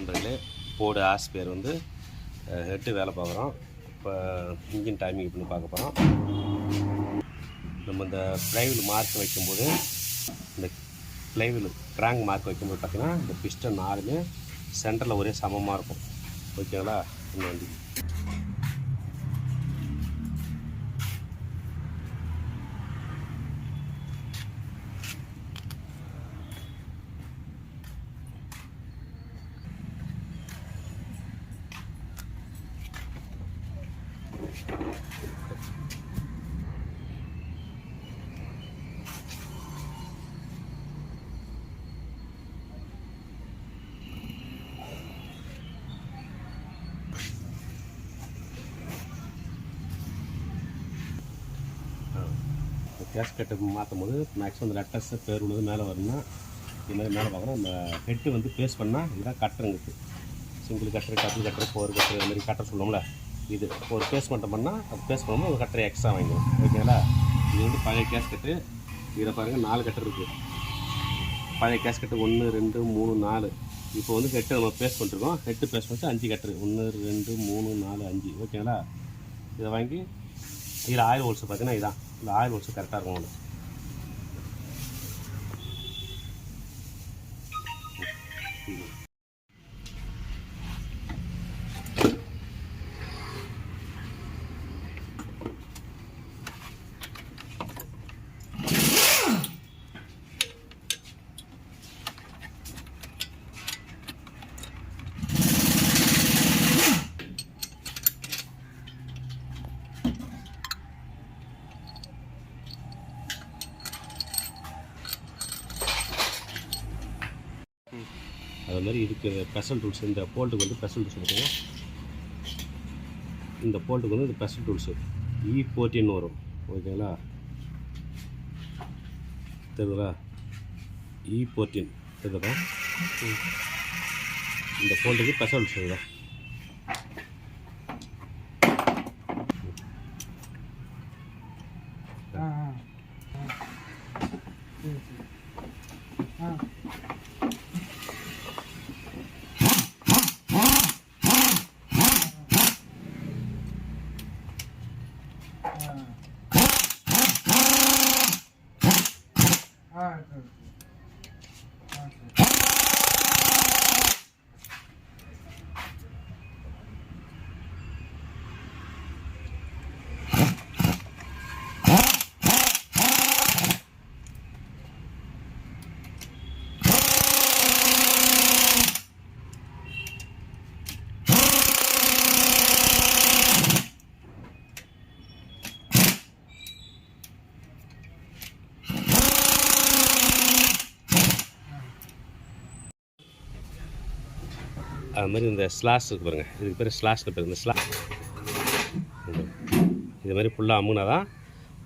நண்பர்களே, போர்டு ஆஸ்பேர் வந்து ஹெட்டு வேலை பார்க்குறோம். இப்போ இன்ஜின் டைமிங் பண்ணி பார்க்க போகிறோம். நம்ம இந்த ப்ளைவில் மார்க் வைக்கும்போது, இந்த ப்ளைவில் க்ராங்க் மார்க் வைக்கும்போது பார்த்திங்கன்னா இந்த பிஸ்டன் 4மே சென்டரில் ஒரே சமமாக இருக்கும். ஓகேங்களா? இந்த வண்டி கேஸ்கெட்டை மாற்றும் போது மேக்ஸிமம் இந்த லெட்டர்ஸை பேர் உள்ளது மேலே வரணும்னா இது மாதிரி மேலே பார்க்கணும். நம்ம ஹெட்டு வந்து பேஸ் பண்ணால் இதுதான் கட்டுறங்குது. Single cutter, double cutter, 4 cutter, இந்த மாதிரி கட்டர் சொல்லுவோம்ல. இது ஒரு பேஸ் மட்டும் பண்ணால் அது பேஸ் பண்ணும்போது ஒரு கட்டரை எக்ஸ்ட்ரா வாங்கிடும். ஓகேங்களா? இது வந்து பழைய கேஸ்கெட்டு. இதில் பாருங்கள் 4 கட்டர் இருக்குது. பழைய கேஸ்கெட்டு 1 2 3 4. இப்போ வந்து ஹெட்டு நம்ம பேஸ் பண்ணிருக்கோம். ஹெட்டு பேஸ் பண்ணி 5 கட்டர் 1 2 3 4 5. ஓகேங்களா? இதை வாங்கி இதில் ஆயில் ஹோல்ஸ் பார்த்தீங்கன்னா இதான். இந்த ஆயில் ஹோல்ஸ் கரெக்டாக இருக்கும் ஒன்று. அது மாதிரி இதுக்கு ஸ்பெஷல் டூல்ஸ், இந்த போல்ட்டுக்கு வந்து ஸ்பெஷல் டூல்ஸ் பார்த்தீங்கன்னா இந்த போல்ட்டுக்கு வந்து இந்த ஸ்பெஷல் டூல்ஸு E14 வரும். ஓகேங்களா? தெரியுதுங்களா? E14 தெரியுதா? இந்த போல்ட்டுக்கு ஸ்பெஷல் டூல்ஸ் தான். அது மாதிரி இந்த ஸ்லாஷ் இருக்குது பாருங்கள். இதுக்கு பேர் ஸ்லாஷ்னு பேர். இந்த ஸ்லாஷ் இது மாதிரி ஃபுல்லாக அமுங்கினா தான்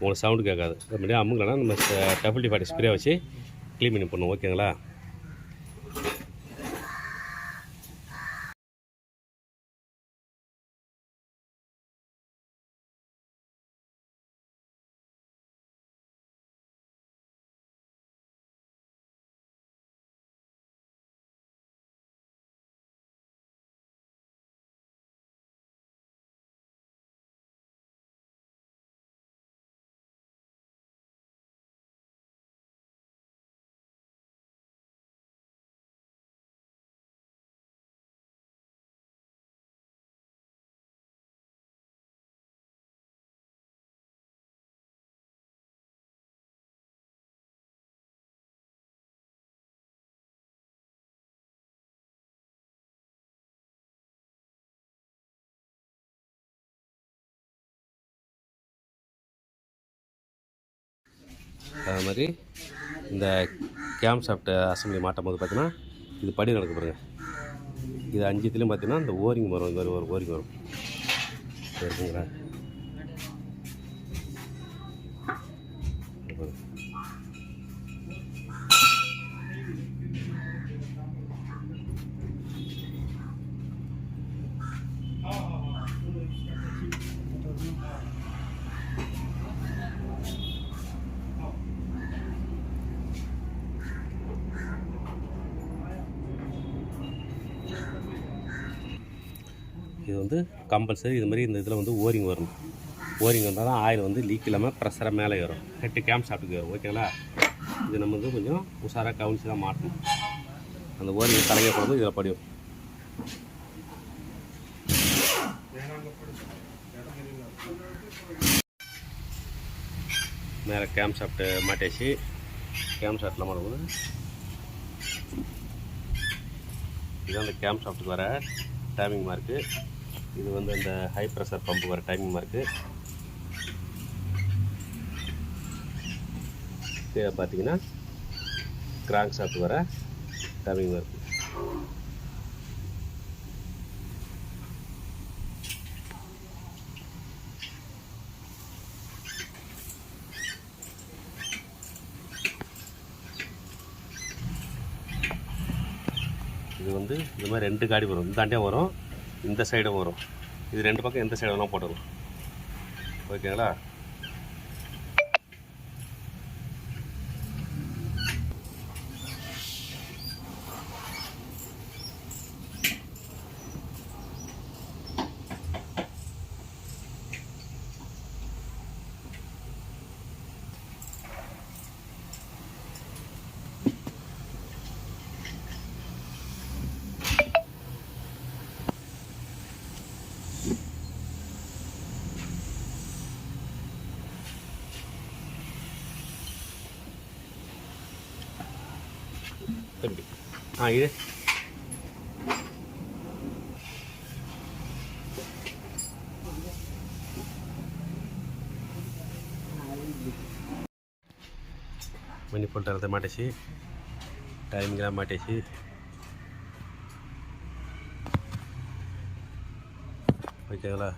உங்களுக்கு சவுண்டு கேட்காது. அது மாதிரி அமுங்கலைன்னா நம்ம WD-40 ஸ்ப்ரே வச்சு க்ளீன் பண்ணி பண்ணுவோம். ஓகேங்களா? அது மாதிரி இந்த கேம் சாஃப்ட் அசம்பிளி மாட்டும் போது பார்த்தீங்கன்னா இது படி நடக்க பாருங்கள். இது 5த்துலேயும் பார்த்தீங்கன்னா இந்த ஓரிங் வரும். இந்த மாதிரி ஒரு ஓரிங் வரும். இருக்குங்களா? இது வந்து கம்பல்சரி இது மாதிரி இந்த இதில் வந்து ஓரிங் வரணும். ஓரிங் வந்தால் தான் ஆயில் வந்து லீக் இல்லாமல் ப்ரெஷராக மேலே ஏறும். ஹெட்டு கேம் ஷாஃப்ட்டுக்கு வரும். ஓகேங்களா? இது நம்ம வந்து கொஞ்சம் உஷாராக கவனித்து தான் மாட்டணும். அந்த ஓரிங் தலையை போடும்போது இதில் படியும். மேலே கேம் ஷாஃப்ட்டு மாட்டியாச்சு. கேம் ஷாஃப்ட்டில் மாட்டும்போது இதுதான் அந்த கேம் ஷாஃப்ட்டுக்கு வர டைமிங் மார்க்கு. இது வந்து அந்த ஹை ப்ரெஷர் பம்புக்கு வர டைமிங் மார்க்கு. கீழே பார்த்தீங்கன்னா கிராங்க் ஷாஃப்ட் வர டைமிங் மார்க்கு. இது வந்து இந்த மாதிரி 2 காடி வரும். இந்த தாண்டியாக வரும், இந்த சைடும் வரும். இது 2 பக்கம் எந்த சைடு வேணால் போட்டுக்கலாம். ஓகேங்களா? தம்பி இது மணி போட்டு மாட்டேச்சு. டைமிங்லாம் மாட்டேச்சு. ஓகேங்களா?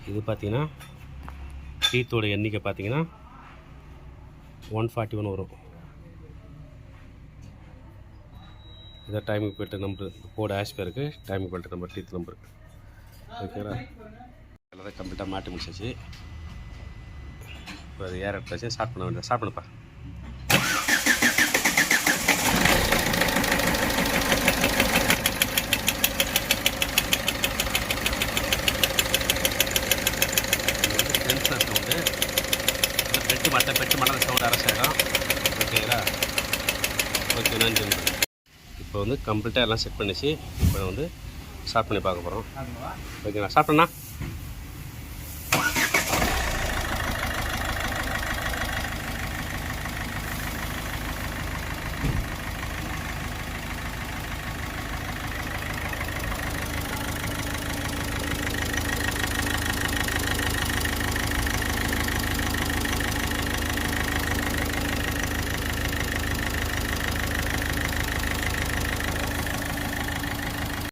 இது பார்த்தீங்கன்னா டீத்தோட எண்ணிக்கை பார்த்தீங்கன்னா 141 வரும். இதான் டைமிங் பெல்ட் நம்பர். கோடு ஆஸ்பேருக்கு timing belt number, teeth number. ஓகேங்களா? எல்லாம் கம்ப்ளீட்டாக மாட்டி முடிச்சாச்சு. இப்போ அது ஏர் எடுத்தாச்சு. ஸ்டார்ட் பண்ண வேண்டியது. ஸ்டார்ட் பண்ணுப்பா. சென்சார் சவுண்டு பெட்டு மட்டை சவுண்டு அரசாயிடும். ஓகேங்களா? ஓகே, நன்றி. இப்போ வந்து கம்ப்ளீட்டாக எல்லாம் செட் பண்ணிச்சு. இப்போ வந்து ஸ்டார்ட் பண்ணி பார்க்க போகிறோம். ஓகேங்களா? ஸ்டார்ட் பண்ணா